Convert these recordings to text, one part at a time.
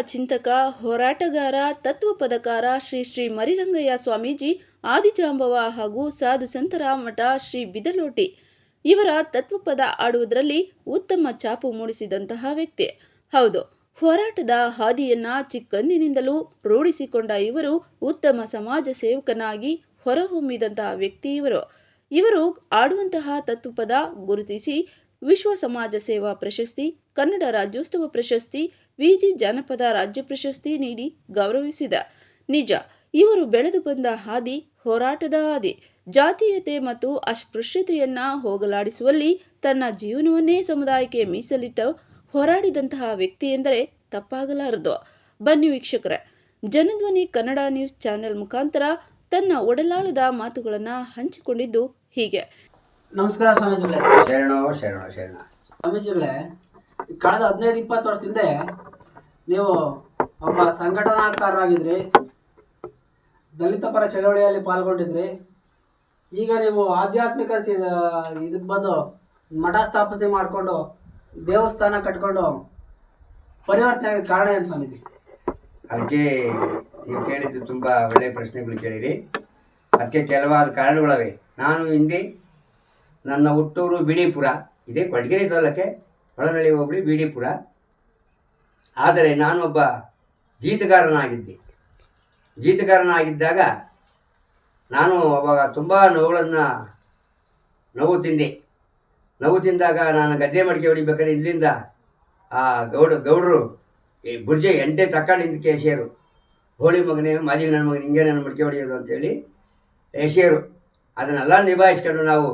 ಚಿಂತಕ, ಹೋರಾಟಗಾರ, ತತ್ವಪದಕಾರ ಶ್ರೀ ಶ್ರೀ ಮರಿರಂಗಯ್ಯ ಸ್ವಾಮೀಜಿ ಆದಿಜಾಂಬವ ಹಾಗೂ ಸಾಧು ಸಂತರ ಮಠ ಶ್ರೀ ಬಿದಲೋಟಿ ಇವರ ತತ್ವಪದ ಆಡುವುದರಲ್ಲಿ ಉತ್ತಮ ಛಾಪು ಮೂಡಿಸಿದಂತಹ ವ್ಯಕ್ತಿ. ಹೌದು, ಹೋರಾಟದ ಹಾದಿಯನ್ನ ಚಿಕ್ಕಂದಿನಿಂದಲೂ ರೂಢಿಸಿಕೊಂಡ ಇವರು ಉತ್ತಮ ಸಮಾಜ ಸೇವಕನಾಗಿ ಹೊರಹೊಮ್ಮಿದಂತಹ ವ್ಯಕ್ತಿ ಇವರು ಆಡುವಂತಹ ತತ್ವಪದ ಗುರುತಿಸಿ ವಿಶ್ವ ಸಮಾಜ ಸೇವಾ ಪ್ರಶಸ್ತಿ, ಕನ್ನಡ ರಾಜ್ಯೋತ್ಸವ ಪ್ರಶಸ್ತಿ, ವಿಜಿ ಜಾನಪದ ರಾಜ್ಯ ಪ್ರಶಸ್ತಿ ನೀಡಿ ಗೌರವಿಸಿದ. ನಿಜ, ಇವರು ಬೆಳೆದು ಬಂದ ಹಾದಿ ಹೋರಾಟದ ಹಾದಿ. ಜಾತೀಯತೆ ಮತ್ತು ಅಸ್ಪೃಶ್ಯತೆಯನ್ನ ಹೋಗಲಾಡಿಸುವಲ್ಲಿ ತನ್ನ ಜೀವನವನ್ನೇ ಸಮುದಾಯಕ್ಕೆ ಮೀಸಲಿಟ್ಟು ಹೋರಾಡಿದಂತಹ ವ್ಯಕ್ತಿ ಎಂದರೆ ತಪ್ಪಾಗಲಾರದು. ಬನ್ನಿ ವೀಕ್ಷಕರೇ, ಜನಧ್ವನಿ ಕನ್ನಡ ನ್ಯೂಸ್ ಚಾನೆಲ್ ಮುಖಾಂತರ ತನ್ನ ಒಡಲಾಳದ ಮಾತುಗಳನ್ನು ಹಂಚಿಕೊಂಡಿದ್ದು ಹೀಗೆ. ನಮಸ್ಕಾರ ಸ್ವಾಮೀಜಿಗಳೇ. ಶರಣ ಸ್ವಾಮೀಜಿಗಳೇ, ಕಳೆದ 15-20 ವರ್ಷದಿಂದ ನೀವು ಒಬ್ಬ ಸಂಘಟನಾಕಾರರಾಗಿದ್ರಿ, ದಲಿತ ಪರ ಚಳವಳಿಯಲ್ಲಿ ಪಾಲ್ಗೊಂಡಿದ್ರಿ. ಈಗ ನೀವು ಆಧ್ಯಾತ್ಮಿಕ ಇದಕ್ಕೆ ಬಂದು ಮಠ ಸ್ಥಾಪನೆ ಮಾಡಿಕೊಂಡು ದೇವಸ್ಥಾನ ಕಟ್ಕೊಂಡು ಪರಿವರ್ತನೆ ಆಗಿ ಕಾರಣ ಏನು ಸ್ವಾಮೀಜಿ? ಅದಕ್ಕೆ ನೀವು ಕೇಳಿದ್ದು ತುಂಬ ಒಳ್ಳೆಯ ಪ್ರಶ್ನೆಗಳು ಕೇಳಿರಿ. ಅದಕ್ಕೆ ಕೆಲವಾದ ಕಾರಣಗಳವೆ. ನಾನು ಹಿಂದೆ ನನ್ನ ಹುಟ್ಟೂರು ಬಿಡಿಪುರ, ಇದೇ ಕೊಡಗೆರೆ ತಾಲೂಕೆ ಹೊಳನಳ್ಳಿ ಹೋಬಳಿ ಬಿಡಿಪುರ. ಆದರೆ ನಾನೊಬ್ಬ ಜೀತಗಾರನಾಗಿದ್ದಾಗ ನಾನು ಅವಾಗ ತುಂಬ ನೋವು ತಿಂದಾಗ ನಾನು ಗದ್ದೆ ಮಡಿಕೆ ಹೊಡಿಬೇಕಾದ್ರೆ ಇಲ್ಲಿಂದ ಆ ಗೌಡರು ಈ ಬುರ್ಜೆ ಎಂಟೆ ತಕೊಂಡು ಹಿಂದಕ್ಕೆ ಎಸೆಯರು, ಹೋಳಿ ಮಗನೇ ಮಾಜಿ ನನ್ನ ಮಗನ ಹಿಂಗೆ ನನ್ನ ಮಡಿಕೆ ಹೊಡೆಯೋದು ಅಂತೇಳಿ ಎಸೆಯರು. ಅದನ್ನೆಲ್ಲ ನಿಭಾಯಿಸ್ಕೊಂಡು ನಾವು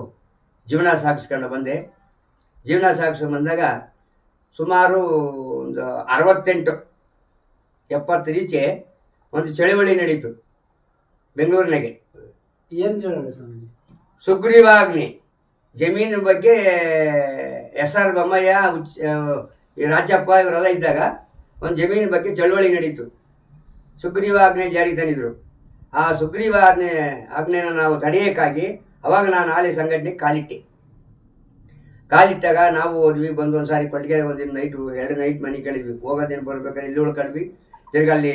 ಜೀವನ ಸಾಗಿಸ್ಕೊಂಡು ಬಂದೆ. ಜೀವನ ಸಾಗಿಸ್ಕೊಂಡು ಬಂದಾಗ ಸುಮಾರು ಒಂದು 68-70 ಈಚೆ ಒಂದು ಚಳವಳಿ ನಡೀತು ಬೆಂಗಳೂರಿನಾಗೆ. ಏನು ಚಳವಳಿ ಸ್ವಾಮೀಜಿ? ಸುಗ್ರೀವಾಜ್ಞೆ ಜಮೀನು ಬಗ್ಗೆ SR ಬೊಮ್ಮಯ್ಯ, ಈ ರಾಜಪ್ಪ ಇವರೆಲ್ಲ ಇದ್ದಾಗ ಒಂದು ಜಮೀನು ಬಗ್ಗೆ ಚಳವಳಿ ನಡೀತು. ಸುಗ್ರೀವಾಜ್ಞೆ ಜಾರಿ ತಂದಿದ್ರು. ಆ ಸುಗ್ರೀವಾಜ್ಞೆನ ನಾವು ತಡೆಯೋಕ್ಕಾಗಿ ಅವಾಗ ನಾನು ಆಳಿ ಸಂಘಟನೆಗೆ ಕಾಲಿಟ್ಟಾಗ ನಾವು ಹೋದ್ವಿ. ಬಂದು ಒಂದು ಸಾರಿ ಕೊಟ್ಟಿಗೆ ಒಂದಿನ ನೈಟು 2 ನೈಟ್ ಮನೆ ಕಳಿದ್ವಿ. ಹೋಗೋದೇನು ಬರ್ಬೇಕಾದ್ರೆ ಇಲ್ಲಿ ಉಳ್ಕೊಂಡ್ವಿ. ತಿರ್ಗಲ್ಲಿ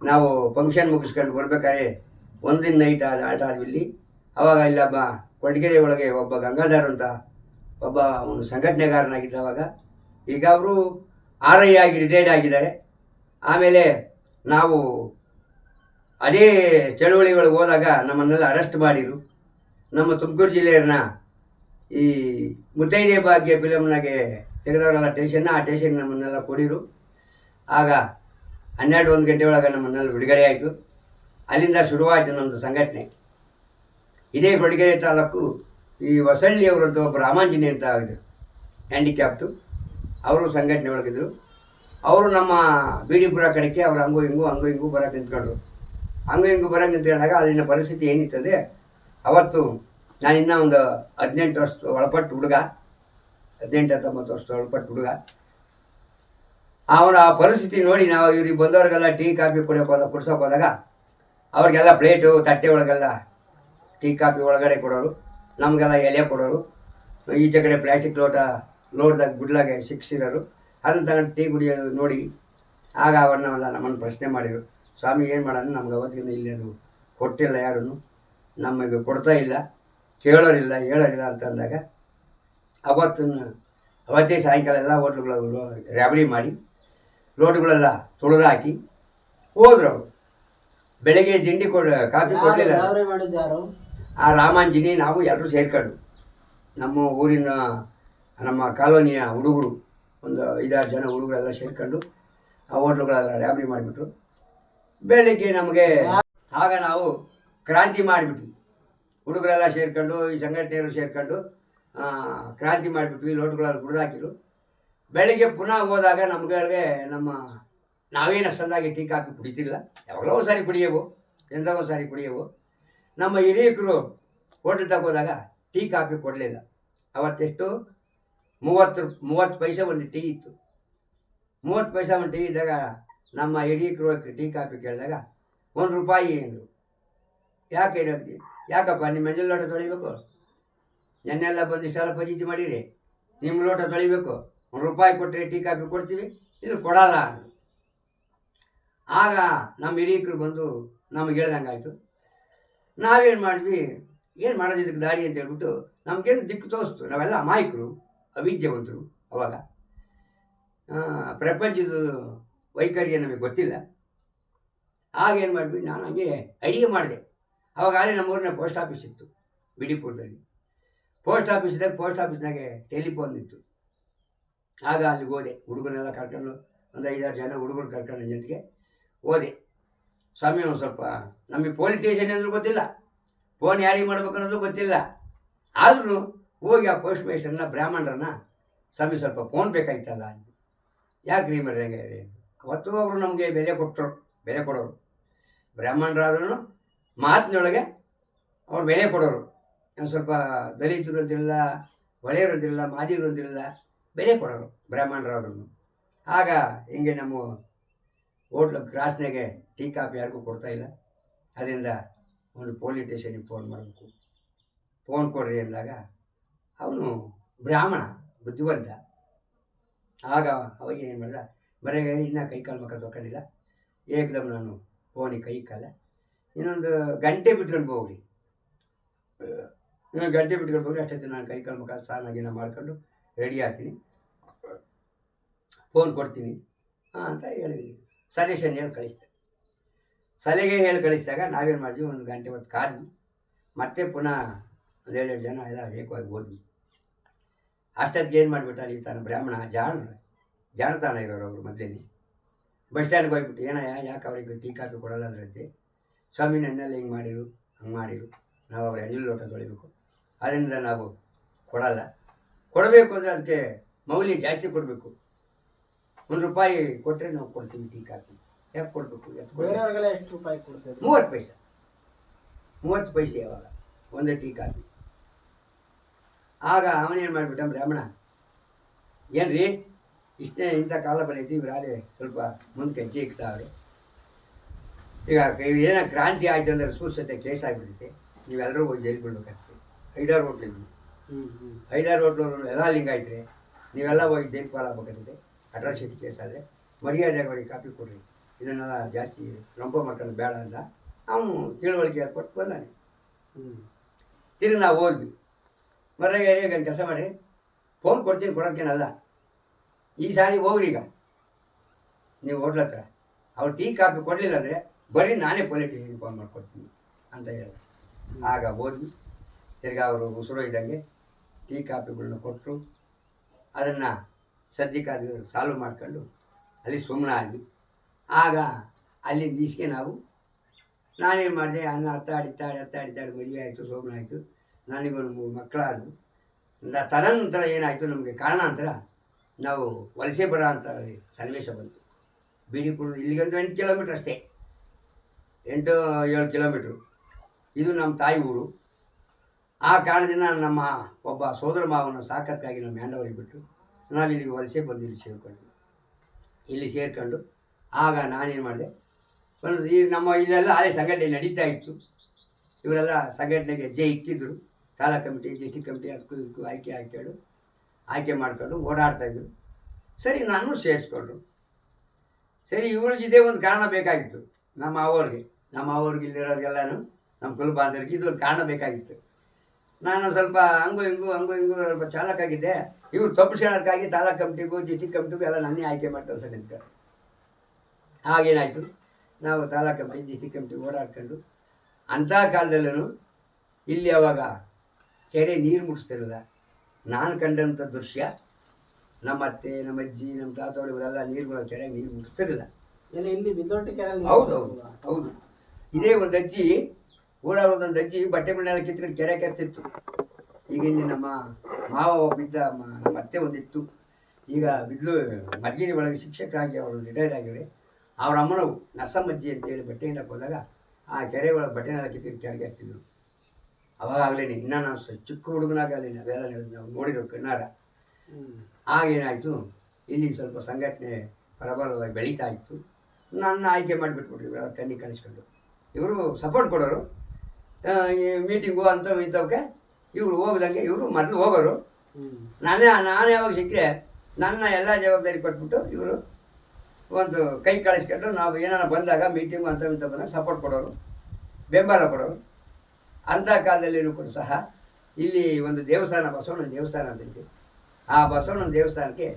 ನಾವು ಫಂಕ್ಷನ್ ಮುಗಿಸ್ಕೊಂಡು ಬರ್ಬೇಕಾದ್ರೆ ಒಂದಿನ ನೈಟ್ ಆಟ ಆದ್ವಿ ಇಲ್ಲಿ. ಅವಾಗ ಇಲ್ಲೊಬ್ಬ ಕೊಟ್ಟಿಗೆರೆ ಒಳಗೆ ಒಬ್ಬ ಗಂಗಾಧರ್ ಅಂತ ಒಬ್ಬ ಒಂದು ಸಂಘಟನೆಗಾರನಾಗಿದ್ದ. ಅವಾಗ ಈಗ ಅವರು RI ಆಗಿ ರಿಟೈರ್ಡ್ ಆಗಿದ್ದಾರೆ. ಆಮೇಲೆ ನಾವು ಅದೇ ಚಳುವಳಿಗಳಿಗೆ ಹೋದಾಗ ನಮ್ಮನ್ನೆಲ್ಲ ಅರೆಸ್ಟ್ ಮಾಡಿದರು. ನಮ್ಮ ತುಮಕೂರು ಜಿಲ್ಲೆಯವ್ರನ್ನ ಈ ಮುತ್ತೈದೆ ಭಾಗ್ಯ ಫಿಲಮ್ನಾಗೆ ತೆಗೆದವರೆಲ್ಲ ಟೇಷನ್ನ, ಆ ಟೇಷನ್ ನಮ್ಮನ್ನೆಲ್ಲ ಕೊಡಿರು. ಆಗ 12-1 ಗಂಟೆ ಒಳಗೆ ನಮ್ಮನ್ನೆಲ್ಲ ಬಿಡುಗಡೆ ಆಯಿತು. ಅಲ್ಲಿಂದ ಶುರುವಾಯಿತು ನಮ್ಮದು ಸಂಘಟನೆ. ಇದೇ ಕೊಡಗೆರೆ ತಾಲೂಕು ಈ ಹೊಸಳ್ಳಿಯವರದ್ದು ಒಬ್ಬ ರಾಮಾಂಜನಿ ಅಂತ ಆಗಿದ್ರು, ಹ್ಯಾಂಡಿಕ್ಯಾಪ್ಟು. ಅವರು ಸಂಘಟನೆ ಒಳಗಿದ್ರು. ಅವರು ನಮ್ಮ ಬಿಡಿಪುರ ಕಡೆಗೆ ಅವರು ಹಂಗೂ ಹಿಂಗೂ ಬರೋಕ್ಕೆ ನಿಂತ್ಕೊಂಡ್ರು. ಹಂಗೂ ನಿಂತ್ಕೊಂಡಾಗ ಅಲ್ಲಿನ ಪರಿಸ್ಥಿತಿ ಏನಿರ್ತದೆ, ಅವತ್ತು ನಾನಿನ್ನೂ ಒಂದು 18 ವರ್ಷದ ಒಳಪಟ್ಟು ಹುಡುಗ, 18-19 ವರ್ಷದ ಒಳಪಟ್ಟು ಹುಡುಗ. ಅವನ ಆ ಪರಿಸ್ಥಿತಿ ನೋಡಿ ನಾವು ಇವ್ರಿಗೆ ಬಂದವ್ರಿಗೆಲ್ಲ ಟೀ ಕಾಫಿ ಕುಡ್ಸೋಕೆ ಹೋದಾಗ ಅವ್ರಿಗೆಲ್ಲ ಪ್ಲೇಟು ತಟ್ಟೆ ಒಳಗೆಲ್ಲ ಟೀ ಕಾಫಿ ಒಳಗಡೆ ಕೊಡೋರು, ನಮಗೆಲ್ಲ ಎಲೆ ಕೊಡೋರು. ಈಚೆ ಕಡೆ ಪ್ಲಾಸ್ಟಿಕ್ ಲೋಟದಾಗ ಗುಡ್ಲಾಗೆ ಸಿಕ್ಸಿರೋರು. ಅದನ್ನು ತಗೊಂಡು ಟೀ ಕುಡಿಯೋದು ನೋಡಿ ಆಗ ಅವನ್ನೆಲ್ಲ ನಮ್ಮನ್ನು ಪ್ರಶ್ನೆ ಮಾಡಿದರು. ಸ್ವಾಮಿ ಏನು ಮಾಡೋಣ, ನಮ್ಗೆ ಅವತ್ತಿಂದ ಇಲ್ಲಿ ಅದು ಕೊಟ್ಟಿಲ್ಲ, ಯಾರೂ ನಮಗೆ ಕೊಡ್ತಾ ಇಲ್ಲ, ಕೇಳೋರಿಲ್ಲ, ಹೇಳೋರಿಲ್ಲ ಅಂತಂದಾಗ ಅವತ್ತೇ ಸಾಯಂಕಾಲ ಎಲ್ಲ ಹೋಟ್ಲುಗಳು ರ್ಯಾಬರಿ ಮಾಡಿ ರೋಡ್ಗಳೆಲ್ಲ ತುಳಿದು ಹಾಕಿ ಹೋದ್ರು. ಅವರು ಬೆಳಗ್ಗೆ ಕಾಫಿ ಕೊಡಲಿಲ್ಲ. ಆ ರಾಮಾಂಜಿನಿ ನಾವು ಎಲ್ಲರೂ ಸೇರ್ಕೊಂಡು ನಮ್ಮ ಊರಿನ ನಮ್ಮ ಕಾಲೋನಿಯ ಹುಡುಗರು ಒಂದು 5-6 ಜನ ಹುಡುಗರೆಲ್ಲ ಸೇರ್ಕೊಂಡು ಆ ಹೋಟ್ಲುಗಳೆಲ್ಲ ರ್ಯಾಬರಿ ಮಾಡಿಬಿಟ್ರು. ಬೆಳಗ್ಗೆ ನಮಗೆ ಆಗ ನಾವು ಕ್ರಾಂತಿ ಮಾಡಿಬಿಟ್ವಿ. ಹುಡುಗರೆಲ್ಲ ಸೇರ್ಕೊಂಡು, ಈ ಸಂಘಟನೆಯವರು ಸೇರ್ಕೊಂಡು ಕ್ರಾಂತಿ ಮಾಡಿಬಿಟ್ವಿ. ಲೋಟಗಳಲ್ಲಿ ಕುಡಿದಾಕಿದ್ರು. ಬೆಳಗ್ಗೆ ಪುನಃ ಹೋದಾಗ ನಮ್ಗಳಿಗೆ ನಾವೇನು ಅಷ್ಟೊಂದಾಗಿ ಟೀ ಕಾಫಿ ಕುಡಿತಿಲ್ಲ, ಯಾವಾಗಲೋ ಒಂದು ಸಾರಿ ಕುಡಿಯವು, ಎಂಥ ಒಂದು ಸಾರಿ ಕುಡಿಯವು. ನಮ್ಮ ಹಿರಿಯಕರು ಹೋಟೆಲ್ ತಗೋದಾಗ ಟೀ ಕಾಫಿ ಕೊಡಲಿಲ್ಲ. ಅವತ್ತೆಷ್ಟು 30 ಪೈಸೆ ಒಂದು ಟೀ ಇತ್ತು. 30 ಪೈಸೆ ಒಂದು ಟೀ ಇದ್ದಾಗ ನಮ್ಮ ಹಿರಿಯಕರು ಟೀ ಕಾಫಿ ಕೇಳಿದಾಗ ₹1 ಅಂದರು. ಯಾಕೆ ಇರೋದಕ್ಕೆ? ಯಾಕಪ್ಪ ನಿಮ್ಮ ಮಂಜಲ್ ಲೋಟ ತೊಳಿಬೇಕು, ನೆನ್ನೆಲ್ಲ ಬಂದು ಇಷ್ಟೆಲ್ಲ ಪಂಚಾಯಿತಿ ಮಾಡಿರಿ, ನಿಮ್ಮ ಲೋಟ ತೊಳಿಬೇಕು, ₹1 ಕೊಟ್ಟರೆ ಟೀ ಕಾಫಿ ಕೊಡ್ತೀವಿ, ಇಲ್ಲಿ ಕೊಡಲ್ಲ ಅಂದರು. ಆಗ ನಮ್ಮ ಹಿರಿಯಕರು ಬಂದು ನಮಗೆ ಹೇಳ್ದಂಗೆ ಆಯಿತು. ನಾವೇನು ಮಾಡಿದ್ವಿ, ಏನು ಮಾಡೋದು ಇದಕ್ಕೆ ದಾರಿ ಅಂತ ಹೇಳ್ಬಿಟ್ಟು ನಮಗೇನು ದಿಕ್ಕು ತೋರಿಸ್ತು. ನಾವೆಲ್ಲ ಅಮಾಯಕರು, ಅವಿದ್ಯಾವಂತರು ಅವಾಗ. ಪ್ರಪಂಚದ ವೈಖರಿಗೆ ನಮಗೆ ಗೊತ್ತಿಲ್ಲ. ಆಗೇನು ಮಾಡಿದ್ವಿ, ನಾನು ಹಂಗೆ ಅಡಿಗೆ ಮಾಡಿದೆ. ಅವಾಗ ಅಲ್ಲಿ ನಮ್ಮೂರಿನ ಪೋಸ್ಟ್ ಆಫೀಸ್ ಇತ್ತು ಬಿಡಿಪುರದಲ್ಲಿ. ಪೋಸ್ಟ್ ಆಫೀಸ್ನಾಗೆ ಟೆಲಿಫೋನ್ ಇತ್ತು. ಆಗ ಅಲ್ಲಿಗೆ ಹೋದೆ, ಹುಡುಗನೆಲ್ಲ ಕರ್ಕೊಂಡು ಒಂದು 5-6 ಜನ ಹುಡುಗರು ಕರ್ಕೊಂಡು ಜೊತೆಗೆ ಹೋದೆ. ಸ್ವಾಮಿ ಒಂದು ಸ್ವಲ್ಪ ನಮಗೆ ಪೊಲೀಸ್ ಸ್ಟೇಷನ್ ಅಂದ್ರೂ ಗೊತ್ತಿಲ್ಲ, ಫೋನ್ ಯಾರಿಗೆ ಮಾಡ್ಬೇಕು ಅನ್ನೋದು ಗೊತ್ತಿಲ್ಲ. ಆದ್ರೂ ಹೋಗಿ ಆ ಪೋಸ್ಟ್ ಮಾಸ್ಟರ್ನ ಬ್ರಾಹ್ಮಣರನ್ನ ಸ್ವಾಮಿ ಸ್ವಲ್ಪ ಫೋನ್ ಬೇಕಾಗಿತ್ತಲ್ಲ ಅಂತ. ಯಾಕೆ ರೀ ಮರ್ಯಾಗೆ ಅವತ್ತು ಅವರು ನಮಗೆ ಬೆಲೆ ಕೊಡೋರು. ಬ್ರಾಹ್ಮಣರಾದ್ರೂ ಮಾತಿನೊಳಗೆ ಅವ್ರು ಬೆಲೆ ಕೊಡೋರು. ಸ್ವಲ್ಪ ದಲಿತರು ಅಂತಿರಲಿಲ್ಲ, ಒಲೆಯರು ಅಂತಿರಲಿಲ್ಲ, ಮಾದಿಗರು ಅಂತಿರಲಿಲ್ಲ, ಬೆಲೆ ಕೊಡೋರು ಬ್ರಾಹ್ಮಣರಾದ್ರೂ. ಆಗ ಹಿಂಗೆ ನಮ್ಮ ಹೋಟ್ಲು ಕ್ರಾಸ್ನಾಗೆ ಟೀ ಕಾಫಿ ಯಾರಿಗೂ ಕೊಡ್ತಾಯಿಲ್ಲ. ಅದರಿಂದ ಒಂದು ಪೊಲೀಸ್ ಸ್ಟೇಷನಿಗೆ ಫೋನ್ ಮಾಡಬೇಕು, ಫೋನ್ ಕೊಡ್ರಿ ಅಂದಾಗ ಅವನು ಬ್ರಾಹ್ಮಣ ಬುದ್ಧಿವಂತ. ಆಗ ಅವಾಗ ಏನು ಮಾಡಿದ, ಬರೀ ಇನ್ನೂ ಕೈಕಾಲು ಮಕ್ಕ ತೊಗೊಂಡಿಲ್ಲ, ಏಕದಮ್ ನಾನು ಫೋನಿಗೆ ಕೈ ಕಾಲ ಇನ್ನೊಂದು ಗಂಟೆ ಬಿಟ್ಕೊಂಡು ಹೋಗ್ರಿ, ಗಂಟೆ ಬಿಟ್ಕೊಂಡು ಹೋಗಿ ಅಷ್ಟೊತ್ತಿಗೆ ನಾನು ಕೈಕಾಲು ಮಕ್ಕ ಸ್ನಾನ ಮಾಡ್ಕೊಂಡು ರೆಡಿ ಆಗ್ತೀನಿ, ಫೋನ್ ಕೊಡ್ತೀನಿ ಅಂತ ಹೇಳಿದ್ವಿ. ಸಜೆಷನ್ ಹೇಳಿ ಕಳಿಸ್ದೆ. ಸಲಹೆ ಹೇಳಿ ಕಳಿಸಿದಾಗ ನಾವೇನು ಮಾಡಿದ್ವಿ, ಒಂದು ಗಂಟೆ ಹೊತ್ತು ಕಾದ್ವಿ. ಮತ್ತೆ ಪುನಃ ಒಂದು 7 ಜನ ಎಲ್ಲ ಏಕವಾಗಿ ಹೋದ್ವಿ. ಅಷ್ಟೊತ್ತಿಗೆ ಏನು ಮಾಡಿಬಿಟ್ಟ, ಅಲ್ಲಿ ತಾನು ಬ್ರಾಹ್ಮಣ ಜಾಣತಾನ ಇರೋರು ಅವರು ಮಧ್ಯೆ ಬಸ್ ಸ್ಟ್ಯಾಂಡ್ಗೆ ಹೋಗ್ಬಿಟ್ಟು, ಯಾಕೆ ಅವ್ರಿಗೆ ಟೀ ಕಾಫಿ ಕೊಡೋಲ್ಲ ಅಂದ್ರಂತೆ. ಸ್ವಾಮಿ ನನ್ನೆಲ್ಲ ಹಿಂಗೆ ಮಾಡಿರು, ಹಂಗೆ ಮಾಡಿರು, ನಾವು ಅವ್ರ ಅನಿಲ್ ಲೋಟ ತೊಳಿಬೇಕು, ಅದರಿಂದ ನಾವು ಕೊಡಬೇಕು ಅಂದರೆ ಅದಕ್ಕೆ ಮೌಲ್ಯ ಜಾಸ್ತಿ ಕೊಡಬೇಕು. ₹1 ಕೊಟ್ಟರೆ ನಾವು ಕೊಡ್ತೀವಿ ಟೀ ಕಾಫಿ. ಯಾಕೆ ಕೊಡಬೇಕು? ಬೇರೆಯವ್ರಿಗೆಲ್ಲ ಎಷ್ಟು ರೂಪಾಯಿ ಕೊಡ್ತೇವೆ? 30 ಪೈಸೆ. 30 ಪೈಸೆ ಯಾವಾಗ ಒಂದೇ ಟೀ ಕಾಫಿ. ಆಗ ಅವನೇನು ಮಾಡಿಬಿಟ್ಟ ಬ್ರಾಹ್ಮಣ, ಏನ್ರಿ ಇಷ್ಟೇ ಇಂಥ ಕಾಲ ಬಂದೈತಿ, ಇವರಾಲೆ ಸ್ವಲ್ಪ ಮುಂದೆ ಹೆಜ್ಜೆ ಇಕ್ತಾವ್ರೆ. ಈಗ ಏನೋ ಕ್ರಾಂತಿ ಆಯಿತು ಅಂದರೆ ಸ್ಪೂರ್ಸತೆ ಕೇಸ್ ಆಗಿಬಿಡ್ತೈತೆ, ನೀವೆಲ್ಲರೂ ಹೋಗಿ ಜೈಲು ಬಿಡ್ಬೇಕಾಗ್ತದೆ. 5-6 ಹೋಟ್ಲಿದ್ವಿ, 5-6 ಹೋಟ್ಲವರು ಎಲ್ಲ ಲಿಂಗಾಯ್ತ್ರಿ, ನೀವೆಲ್ಲ ಹೋಗಿ ಜೈಲು ಪಾಲಾಗಬೇಕಾಗ್ತದೆ. ಅಟ್ರಾಸಿಟಿ ಕೇಸ್ ಆದರೆ ಮರ್ಯಾದೆಗಳಿಗೆ ಕಾಪಿ ಕೊಡ್ರಿ, ಇದನ್ನೆಲ್ಲ ಜಾಸ್ತಿ ರಂಪ ಮಾಡ್ಕೊಂಡು ಬೇಡ ಅಂತ ಅವನು ತಿಳುವಳಿಕೆ ಏರ್ಪಟ್ಟು ಬಂದಾನೆ. ತಿರುಗಿ ನಾವು ಹೋದ್ವಿ. ಮರ್ಯಾದೆ ಒಂದು ಕೆಲಸ ಮಾಡಿರಿ, ಫೋನ್ ಕೊಡ್ತೀನಿ, ಕೊಡೋಕ್ಕೇನಲ್ಲ, ಈ ಸಾರಿ ಹೋಗ್ರಿ, ಈಗ ನೀವು ಹೋಟ್ಲ ಹತ್ರ ಅವ್ರು ಟೀ ಕಾಫಿ ಕೊಡಲಿಲ್ಲ ಅಂದರೆ ಬರ್ರಿ, ನಾನೇ ಪೊಲೀಸ್ ಸ್ಟೇಷನ್ಗೆ ಫೋನ್ ಮಾಡ್ಕೊಡ್ತೀನಿ ಅಂತ ಹೇಳಿ. ಆಗ ಹೋದ್ವಿ. ತಿರ್ಗಿ ಅವರು ಉಸಿರು ಇದ್ದಂಗೆ ಟೀ ಕಾಫಿಗಳನ್ನ ಕೊಟ್ಟರು. ಅದನ್ನು ಸದ್ಯಕ್ಕಾದ ಸಾಲ್ವ್ ಮಾಡ್ಕೊಂಡು ಅಲ್ಲಿ ಸುಮ್ಮನೆ ಆದ್ವಿ. ಆಗ ಅಲ್ಲಿ ಈಸ್ಕೆ ನಾನೇನು ಮಾಡಿದೆ, ಅನ್ನ ಹತ್ತಾಡಿ ಮದುವೆ ಆಯಿತು, ಸೋಮನ ಆಯಿತು, ನನಗೊಂದು 3 ಮಕ್ಕಳಾದವು. ತದನಂತರ ಏನಾಯಿತು, ನಮಗೆ ಕಾರಣಾಂತರ ನಾವು ವಲಸೆ ಬರೋ ಅಂತ ಸನ್ನಿವೇಶ ಬಂತು. ಬಿಡಿಪುರ ಇಲ್ಲಿಗೊಂದು 8 ಕಿಲೋಮೀಟ್ರ್ ಅಷ್ಟೇ, 8-7 ಕಿಲೋಮೀಟ್ರು. ಇದು ನಮ್ಮ ತಾಯಿ ಊರು. ಆ ಕಾರಣದಿಂದ ನಮ್ಮ ಒಬ್ಬ ಸೋದರ ಮಾವನ ಸಾಕಕ್ಕಾಗಿ ನಮ್ಮ ಹ್ಯಾಂಡವರಿಗೆ ಬಿಟ್ಟು ನಾವಿಲ್ಲಿಗೆ ವಲಸೆ ಬಂದು ಇಲ್ಲಿ ಸೇರ್ಕೊಂಡು ಆಗ ನಾನೇನು ಮಾಡಿದೆ, ಈ ನಮ್ಮ ಇಲ್ಲೆಲ್ಲ ಅದೇ ಸಂಘಟನೆ ನಡೀತಾ ಇತ್ತು. ಇವರೆಲ್ಲ ಸಂಘಟನೆಗೆ ಹೆಜ್ಜೆ ಇಕ್ಕಿದ್ರು. ತಾಲೂಕು ಕಮಿಟಿ, ಡಿಸ್ಟಿಕ್ ಕಮಿಟಿ, ಅದಕ್ಕೂ ಇದಕ್ಕೂ ಆಯ್ಕೆ ಮಾಡ್ಕೊಂಡು ಓಡಾಡ್ತಾಯಿದ್ರು. ಸರಿ, ನಾನು ಸೇರಿಸ್ಕೊಂಡ್ರು. ಸರಿ, ಇವ್ರಿಗೆ ಇದೇ ಒಂದು ಕಾರಣ ಬೇಕಾಗಿತ್ತು. ನಮ್ಮ ಅವ್ರಿಗೆ ಇಲ್ಲಿರೋರಿಗೆಲ್ಲನೂ ನಮ್ಮ ಕುಲ ಬಾಂಧವರಿಗೆ ಇದೊಂದು ಕಾರಣ ಬೇಕಾಗಿತ್ತು. ನಾನು ಸ್ವಲ್ಪ ಹಂಗೂ ಹಿಂಗೂ ಸ್ವಲ್ಪ ಚಾಲಕಾಗಿದ್ದೆ. ಇವ್ರು ತಪ್ಪಿಸ್ಕೊಳ್ಳೋಕ್ಕಾಗಿ ತಾಲೂಕು ಕಮಿಟಿಗೂ ಡಿಸ್ಟಿಕ್ ಕಮಿಟಿಗೂ ಎಲ್ಲ ನನ್ನೇ ಆಯ್ಕೆ ಮಾಡ್ತಾರೆ ಸರ್ ಅಂತ. ಹಾಗೇನಾಯಿತು, ನಾವು ತಾಲೂಕು ಕಮಿಟಿ ಡಿಸ್ಟಿಕ್ ಕಮಿಟಿ ಓಡಾಡ್ಕೊಂಡು ಅಂಥ ಕಾಲದಲ್ಲೂ ಇಲ್ಲಿ ಅವಾಗ ಕೆರೆ ನೀರು ಮುಟ್ಟಿಸ್ತಿರಲಿಲ್ಲ. ನಾನು ಕಂಡಂಥ ದೃಶ್ಯ, ನಮ್ಮ ಅತ್ತೆ, ನಮ್ಮ ಅಜ್ಜಿ, ನಮ್ಮ ತಾತವ್ರು ಇವರೆಲ್ಲ ಕೆರೆಗೆ ನೀರು ಮುಟ್ಟಿಸ್ತಿರಲಿಲ್ಲ. ಇಲ್ಲಿ ಬಿದ್ದೋಟಿ ಕೆರೆ? ಹೌದು. ಇದೇ ಒಂದು ಅಜ್ಜಿ, ಊರಾಡೋದೊಂದು ಅಜ್ಜಿ ಬಟ್ಟೆಗಳನ್ನೆಲ್ಲ ಕಿತ್ಕೊಂಡು ಕೆರೆ ಕೆತ್ತಿತ್ತು. ಈಗ ಇಲ್ಲಿ ನಮ್ಮ ಮಾವ ಒಬ್ಬಿದ್ದ, ನಮ್ಮ ಅತ್ತೆ ಒಂದಿತ್ತು. ಈಗ ಬಿದ್ಲು ಮರ್ಗಿನಿ ಒಳಗೆ ಶಿಕ್ಷಕರಾಗಿ ಅವರು ರಿಟೈರ್ಡ್ ಆಗಿವೆ. ಅವ್ರ ಅಮ್ಮನವು ನರಸಮ್ಮಜ್ಜಿ ಅಂತೇಳಿ ಬಟ್ಟೆ ಹಿಂಡಕ್ಕೆ ಹೋದಾಗ ಆ ಕೆರೆ ಒಳಗೆ ಬಟ್ಟೆನೆಲ್ಲ ಕಿತ್ಕೊಂಡು ಕೆರೆಗೆ ಹಚ್ತಿದ್ರು. ಅವಾಗಲೇನೆ, ಇನ್ನೂ ನಾವು ಚಿಕ್ಕ ಹುಡುಗನಾಗಲೇ ಅವೆಲ್ಲ ನಾವು ನೋಡಿರೋ ಕಣ್ಣಾರ. ಆಗೇನಾಯಿತು, ಇಲ್ಲಿ ಸ್ವಲ್ಪ ಸಂಘಟನೆ ಪರಬಲವಾಗಿ ಬೆಳೀತಾ ಇತ್ತು. ನನ್ನ ಆಯ್ಕೆ ಮಾಡಿಬಿಟ್ಬಿಟ್ರು. ಇವರು ಕಣ್ಣಿಗೆ ಕಳಿಸ್ಕೊಂಡು ಇವರು ಸಪೋರ್ಟ್ ಕೊಡೋರು. ಈ ಮೀಟಿಂಗು ಇಂಥವಕ್ಕೆ ಇವರು ಹೋಗ್ದಂಗೆ ಇವರು ಮೊದಲು ಹೋಗೋರು. ನಾನು ಯಾವಾಗ ಸಿಕ್ಕರೆ ನನ್ನ ಎಲ್ಲ ಜವಾಬ್ದಾರಿ ಕೊಟ್ಬಿಟ್ಟು ಇವರು ಒಂದು ಕೈ ಕಳಿಸ್ಕೊಂಡು ನಾವು ಏನಾರ ಬಂದಾಗ ಮೀಟಿಂಗ್ ಅಂತ ಇಂಥ ಬಂದಾಗ ಸಪೋರ್ಟ್ ಕೊಡೋರು, ಬೆಂಬಲ ಕೊಡೋರು. ಅಂಥ ಕಾಲದಲ್ಲಿಯೂ ಕೂಡ ಸಹ ಇಲ್ಲಿ ಒಂದು ದೇವಸ್ಥಾನ, ಬಸವಣ್ಣನ ದೇವಸ್ಥಾನ ಅಂತ ಇದೆ. ಆ ಬಸವಣ್ಣನ ದೇವಸ್ಥಾನಕ್ಕೆ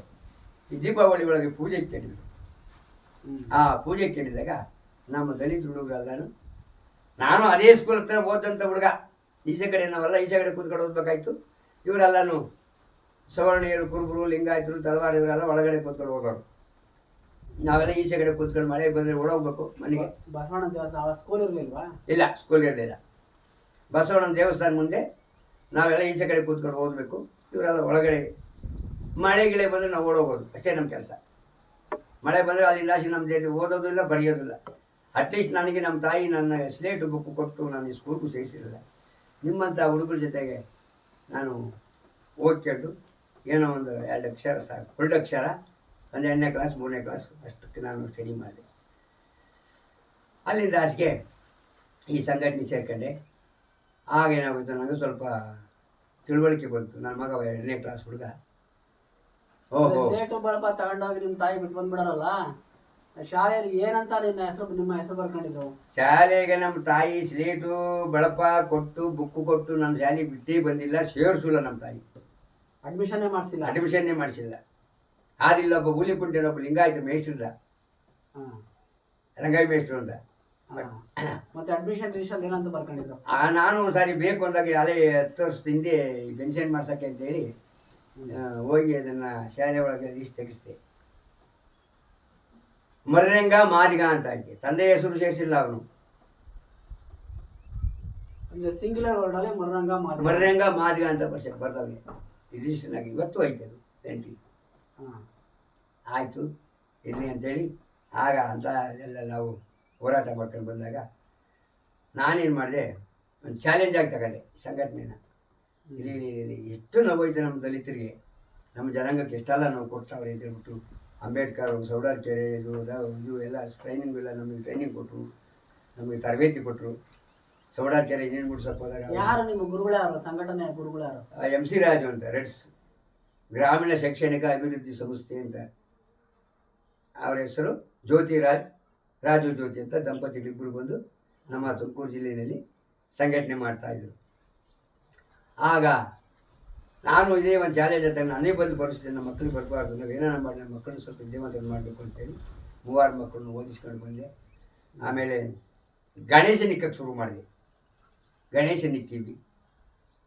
ಈ ದೀಪಾವಳಿ ಒಳಗೆ ಪೂಜೆ ಕೇಳಿದ್ರು. ಆ ಪೂಜೆ ಕೇಳಿದಾಗ ನಮ್ಮ ದಲಿತ ಹುಡುಗರೆಲ್ಲನೂ, ನಾನು ಅದೇ ಸ್ಕೂಲ್ ಹತ್ರ ಓದಂಥ ಹುಡುಗ, ಈಚೆ ಕಡೆ ನಾವೆಲ್ಲ ಈಚೆ ಕಡೆ ಕೂತ್ಕೊಂಡು ಓದಬೇಕಾಯ್ತು. ಇವರೆಲ್ಲನೂ ಸವರ್ಣೀಯರು, ಕುರುಬರು, ಲಿಂಗಾಯತರು, ತಲವಾರು ಇವರೆಲ್ಲ ಒಳಗಡೆ ಕೂತ್ಕೊಂಡು ಹೋಗೋರು. ನಾವೆಲ್ಲ ಈಚೆ ಕಡೆ ಕೂತ್ಕೊಂಡು ಮಳೆ ಬಂದರೆ ಓಡೋಗ್ಬೇಕು ಮನೆಗೆ. ಬಸವಣ್ಣ ದೇವಸ್ಥಾನ ಸ್ಕೂಲ್ ಇರ್ಲಿಲ್ವಾ? ಇಲ್ಲ, ಸ್ಕೂಲ್ ಇರಲಿಲ್ಲ. ಬಸವಣ್ಣನ ದೇವಸ್ಥಾನ ಮುಂದೆ ನಾವೆಲ್ಲ ಈಚೆ ಕಡೆ ಕೂತ್ಕೊಂಡು ಓದಬೇಕು. ಇವರೆಲ್ಲ ಒಳಗಡೆ ಮಳೆ ಗಿಳೆ ಬಂದರೆ ನಾವು ಓಡೋಗೋದು, ಅಷ್ಟೇ ನಮ್ಮ ಕೆಲಸ. ಮಳೆ ಬಂದರೆ ಅಲ್ಲಿಂದ ಆಚೆ ನಮ್ಮ ಜೊತೆ ಓದೋದು ಇಲ್ಲ, ಬರೆಯೋದಿಲ್ಲ. ಅಟ್ಲೀಸ್ಟ್ ನನಗೆ ನಮ್ಮ ತಾಯಿ ನನ್ನ ಸ್ಲೇಟ್ ಬುಕ್ ಕೊಟ್ಟು ನಾನು ಸ್ಕೂಲ್ಗೂ ಸೇರಿಸಿರಲಿಲ್ಲ. ನಿಮ್ಮಂಥ ಹುಡುಗರ ಜೊತೆಗೆ ನಾನು ಓದ್ಕೊಂಡು ಏನೋ ಒಂದು 2 ಅಕ್ಷರ ಸಾಕು, 2 ಅಕ್ಷರ, ಒಂದು 2ನೇ ಕ್ಲಾಸ್ 3ನೇ ಕ್ಲಾಸ್ ಅಷ್ಟಕ್ಕೆ ನಾನು ಸ್ಟಡಿ ಮಾಡಿದೆ. ಅಲ್ಲಿಂದ ಆಚೆಗೆ ಈ ಸಂಘಟನೆ ಸೇರ್ಕೊಂಡೆ. ಆಗೇನಾಗೋಯ್ತು, ನನಗೆ ಸ್ವಲ್ಪ ತಿಳುವಳಿಕೆ ಬಂತು. ನನ್ನ ಮಗ 2ನೇ ಕ್ಲಾಸ್ ಹುಡುಗ. ಓಹೋ, ಸ್ಲೇಟು ಬಳಪ ತಗೊಂಡೋಗಿ ನಿಮ್ಮ ತಾಯಿ ಬಿಟ್ಟು ಬಂದ್ಬಿಡಾರಲ್ಲ, ಶಾಲೆಯಲ್ಲಿ ಏನಂತ ನಿಮ್ಮ ಹೆಸರು ಬರ್ಕೊಂಡಿದ್ರು? ಶಾಲೆಗೆ ನಮ್ಮ ತಾಯಿ ಸ್ಲೇಟು ಬಳಪ ಕೊಟ್ಟು ಬುಕ್ಕು ಕೊಟ್ಟು ನನ್ನ ಶಾಲೆ ಬಿಟ್ಟೇ ಬಂದಿಲ್ಲ, ಸೇರಿಸಿಲ್ಲ. ನಮ್ಮ ತಾಯಿ ಅಡ್ಮಿಷನ್ನೇ ಮಾಡಿಸಿಲ್ಲ. ಅಡ್ಮಿಷನ್ನೇ ಮಾಡಿಸಿಲ್ಲ. ಆದಿಲ್ಲ, ಒಬ್ಬ ಹುಲಿಕುಂಟೆನ ಒಬ್ಬ ಲಿಂಗಾಯತ ಮೇಷ್ಟ್ರಿಲ್ಲ, ರಂಗಾಯಿ ಮೇಷ್ಟ್ರು ಅಂತ. ಮತ್ತೆ ಅಡ್ಮಿಷನ್ ರಿಜಿಸ್ಟರ್ ಏನಂತ ಬರ್ಕೊಂಡಿದ್ರು? ನಾನು ಸಾರಿ ಬೇಕು ಅಂದಾಗ ಅಲ್ಲೇ 10 ವರ್ಷದ ಹಿಂದೆ ಪೆನ್ಷನ್ ಮಾಡ್ಸೋಕ್ಕೆ ಅಂತೇಳಿ ಹೋಗಿ ಅದನ್ನು ಶಾಲೆ ಒಳಗೆ ಲೀಸ್ಟ್ ತೆಗೆಸಿದೆ. ಮರ್ರಂಗ ಮಾದಿಗ ಅಂತ ಆಯ್ತು. ತಂದೆ ಹೆಸರು ಸೇರಿಸಿಲ್ಲ ಅವನು. ಸಿಂಗ್ಯುಲರ್ ವರ್ಡ್ ಅಲ್ಲಿ ಮರ್ರಂಗ ಮಾದಿಗ ಅಂತ ಬರ್ದವನೆ ರಿಜಿಸ್ಟರ್ನಾಗಿ. ಇವತ್ತು ಐತೆ ಅದು ಎಂಟ್ರಿ. ಆಯಿತು ಇರಲಿ ಅಂತೇಳಿ ಆಗ ಅಂತ ಎಲ್ಲ ನಾವು ಹೋರಾಟ ಮಾಡ್ಕೊಂಡು ಬಂದಾಗ ನಾನೇನು ಮಾಡಿದೆ, ಒಂದು ಚಾಲೆಂಜ್ ಆಗಿ ತಗೊಂಡೆ ಸಂಘಟನೆನ. ಇಲ್ಲಿ ಎಷ್ಟು ನೋವಾಯ್ತು ನಮ್ಮ ದಲಿತರಿಗೆ, ನಮ್ಮ ಜನಾಂಗಕ್ಕೆ ಎಷ್ಟೆಲ್ಲ ನಾವು ಕೊಡ್ತಾವ್ರೆ ಅಂತ ಹೇಳ್ಬಿಟ್ಟು ಅಂಬೇಡ್ಕರ್, ಸೌಡಾರ್ಕೆರೆ, ಇದು ಎಲ್ಲ ಟ್ರೈನಿಂಗ್ ಎಲ್ಲ ನಮಗೆ ಟ್ರೈನಿಂಗ್ ಕೊಟ್ಟರು, ನಮಗೆ ತರಬೇತಿ ಕೊಟ್ಟರು. ಸೌಡಾರ್ಕೆರೆ ಇಂಜಿನಿಯರ್ ಬಿಡ್ಸಕ್ಕೆ ಹೋದಾಗ ಯಾರು ನಿಮ್ಮ ಗುರುಗಳ್ಯಾರು, ಸಂಘಟನೆ ಗುರುಗಳ್ಯಾರು? MC ರಾಜು ಅಂತ, ರೆಡ್ಸ್ ಗ್ರಾಮೀಣ ಶೈಕ್ಷಣಿಕ ಅಭಿವೃದ್ಧಿ ಸಂಸ್ಥೆ ಅಂತ ಅವರ ಹೆಸರು. ರಾಜು ಜ್ಯೋತಿ ಅಂತ ದಂಪತಿಗಳಿಬ್ಬರು ಬಂದು ನಮ್ಮ ತುಮಕೂರು ಜಿಲ್ಲೆಯಲ್ಲಿ ಸಂಘಟನೆ ಮಾಡ್ತಾಯಿದ್ರು. ಆಗ ನಾನು ಇದೇ ಒಂದು ಚಾಲೆಂಜ್ ಅಂತ ನಾನೇ ಬಂದು ಪರಿಸ್ಥಿತಿ, ನಮ್ಮ ಮಕ್ಕಳಿಗೆ ಬರಬಾರ್ದು, ನಾವು ಏನಾರ ಮಾಡಿ ನಮ್ಮ ಮಕ್ಕಳನ್ನು ಸ್ವಲ್ಪ ವಿದ್ಯಾವಂತರು ಮಾಡಬೇಕು ಅಂತೇಳಿ 3 ಮಕ್ಕಳನ್ನು ಓದಿಸ್ಕೊಂಡು ಬಂದೆ. ಆಮೇಲೆ ಗಣೇಶ ನಿಕ್ಕಕ್ಕೆ ಶುರು ಮಾಡಿದೆ. ಗಣೇಶ ನಿಕ್ಕಿದ್ವಿ.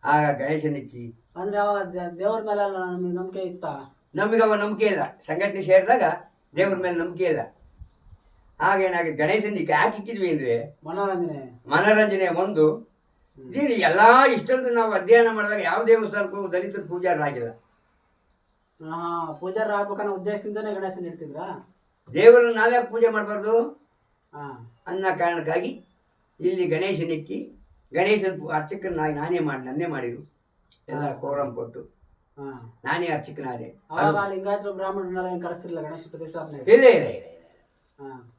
ಆಗ ಗಣೇಶ ನಿಕ್ಕಿ ಅಂದ್ರೆ ಅವಾಗ ದೇವ್ರ ಮೇಲೆ ನಮಗೆ ನಂಬಿಕೆ ಇತ್ತ? ನಮಗೆ ಅವಾಗ ನಂಬಿಕೆ ಇಲ್ಲ. ಸಂಘಟನೆ ಸೇರಿದಾಗ ದೇವ್ರ ಮೇಲೆ ನಂಬಿಕೆ ಇಲ್ಲ. ಆಗೇನಾಗಿ ಗಣೇಶ ನಿಕ್ಕಿ ಯಾಕೆ ಇಕ್ಕಿದ್ವಿ ಅಂದರೆ ಮನೋರಂಜನೆ ಒಂದು. ಇದೇನು ಎಲ್ಲ ಇಷ್ಟೊಂದು ನಾವು ಅಧ್ಯಯನ ಮಾಡಿದಾಗ ಯಾವ ದೇವಸ್ಥಾನಕ್ಕೂ ದಲಿತರು ಪೂಜಾರರಾಗಿಲ್ಲ. ಪೂಜಾರ ಆಗ್ಬೇಕನ್ನೋ ಉದ್ದೇಶದಿಂದನೇ ಗಣೇಶನ ಇಡ್ತಿದ್ರ. ದೇವರನ್ನು ನಾವೇ ಪೂಜೆ ಮಾಡಬಾರ್ದು ಅನ್ನೋ ಕಾರಣಕ್ಕಾಗಿ ಇಲ್ಲಿ ಗಣೇಶನಿಕ್ಕಿ ಗಣೇಶನ ಅರ್ಚಕನಾಗಿ ನನ್ನೇ ಮಾಡಿರು. ಎಲ್ಲ ಕೋರಂ ಕೊಟ್ಟು ನಾನೇ ಅರ್ಚಕನಾದೆ. ಲಿಂಗಾಯತರು ಬ್ರಾಹ್ಮಣರೆಲ್ಲ ಕರೆಸ್ತಿರ್ಲಿಲ್ಲ ಗಣೇಶ ಪ್ರತಿಷ್ಠಾಪನೆ? ಇಲ್ಲ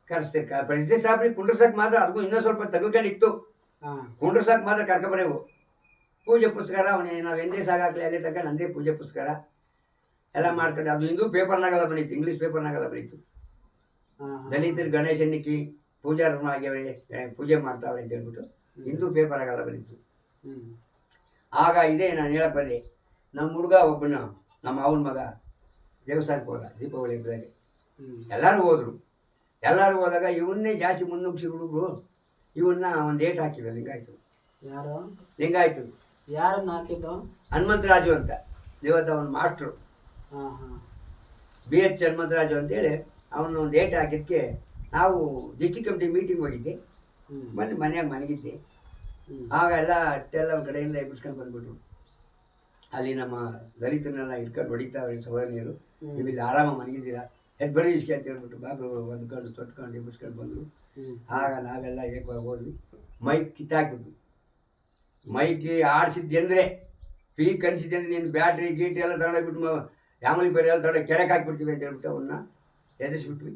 ಕರೆಸ್ತೆ. ಪ್ರತಿಷ್ಠಾಪನೆ ಕುಂಡ್ರಸಕ್ಕೆ ಮಾತ್ರ, ಅದಕ್ಕೂ ಇನ್ನೂ ಸ್ವಲ್ಪ ತೆಗೆದುಕೊಂಡಿತ್ತು. ಕುಂಡ್ರಸಕ್ಕೆ ಮಾತ್ರ ಕರ್ಕೊಬರೇವು. ಪೂಜೆ ಪುಸ್ತಕ ಅವನೇ ನಾವು ಎಂದೇ ಸಾಗಾಗಲಿ ಅಲ್ಲೇ ತಕ್ಕ ನಂದೇ ಪೂಜೆ ಪುಸ್ತಕ ಎಲ್ಲ ಮಾಡ್ಕೊಂಡು, ಅದು ಹಿಂದೂ ಪೇಪರ್ನಾಗೆಲ್ಲ ಬಂದಿತ್ತು, ಇಂಗ್ಲೀಷ್ ಪೇಪರ್ನಾಗೆಲ್ಲ ಬಂದಿತ್ತು. ದಲಿತರು ಗಣೇಶನಿಕ್ಕಿ ಪೂಜಾರನಾಗ್ಯವ್ರೆ, ಪೂಜೆ ಮಾಡ್ತಾವ್ರೆ ಅಂತ ಹೇಳ್ಬಿಟ್ಟು ಹಿಂದೂ ಪೇಪರಾಗೆಲ್ಲ ಬಂದಿತ್ತು. ಆಗ ಇದೇ ನಾನು ಹೇಳಕ್ ಬಂದೆ, ನಮ್ಮ ಹುಡುಗ ಒಬ್ಬನ, ನಮ್ಮ ಅವನ ಮಗ ದೇವಸ್ಥಾನಕ್ಕೆ ಹೋದ ದೀಪಾವಳಿ ಹಬ್ಬದಲ್ಲಿ. ಎಲ್ಲರೂ ಹೋದಾಗ ಇವನ್ನೇ ಜಾಸ್ತಿ ಮುನ್ನುಗ್ಸಿ ಹುಡುಗರು ಇವನ್ನ ಒಂದು ಏಟ್ ಹಾಕಿದ್ರು ಲಿಂಗಾಯ್ತು. ಯಾರು ಲಿಂಗಾಯ್ತು? ಯಾರನ್ನ ಹಾಕಿದ್ದು? ಹನುಮಂತರಾಜು ಅಂತ ದೇವತ ಅವನ ಮಾಸ್ಟ್ರು. BH ಹನುಮಂತರಾಜು ಅಂತೇಳಿ ಅವನು ಒಂದು ಏಟ್ ಹಾಕಿದ್ದಕ್ಕೆ ನಾವು ಡಿಸ್ಟ್ರಿಕ್ಟ್ ಕಮಿಟಿ ಮೀಟಿಂಗ್ ಹೋಗಿದ್ದೆ. ಮನೆಯಾಗ ಮಲಗಿದ್ದೆ. ಆಗ ಎಲ್ಲ ಅಷ್ಟೆಲ್ಲ ಒಂದು ಕಡೆಯಿಂದ ಎಬ್ಬಿಸ್ಕೊಂಡು ಬಂದ್ಬಿಟ್ರು. ಅಲ್ಲಿ ನಮ್ಮ ದಲಿತರನ್ನೆಲ್ಲ ಇಟ್ಕೊಂಡು ಹೊಡಿತಾವ್ರೆ ಸವರ್ಣೀಯರು, ನೀವು ಇಲ್ಲಿ ಆರಾಮ ಮಲಗಿದ್ದೀರಾ, ಎದ್ದು ಬರೀ ಇಸ್ಕೆ ಅಂತ ಹೇಳ್ಬಿಟ್ಟು ಬಾಗಿಲು ಹೊಂದ್ಕೊಂಡು ತೊಟ್ಕೊಂಡು ಎಬ್ಬಿಸ್ಕೊಂಡು ಬಂದರು. ಆಗ ನಾವೆಲ್ಲ ಏಕವಾಗಿ ಹೋದ್ವಿ. ಮೈಕ್ ಕಿತ್ತಾಕ್ಬಿಟ್ವಿ. ಮೈಕಿ ಆಡಿಸಿದ್ದೆಂದರೆ ಪೀಕ್ ಅನಿಸಿದ್ದೆ ಅಂದರೆ ನೀನು ಬ್ಯಾಟ್ರಿ ಗೀಟಿ ಎಲ್ಲ ತಗೊಂಡೋಗ್ಬಿಟ್ಟು ಯಾಮಲಿ ಬೇರೆ ಎಲ್ಲ ತಗೊಂಡು ಕೆರೆಗೆ ಹಾಕ್ಬಿಡ್ತೀವಿ ಅಂತ ಹೇಳ್ಬಿಟ್ಟು ಅವನ್ನ ಎದುರಿಸ್ಬಿಟ್ವಿ.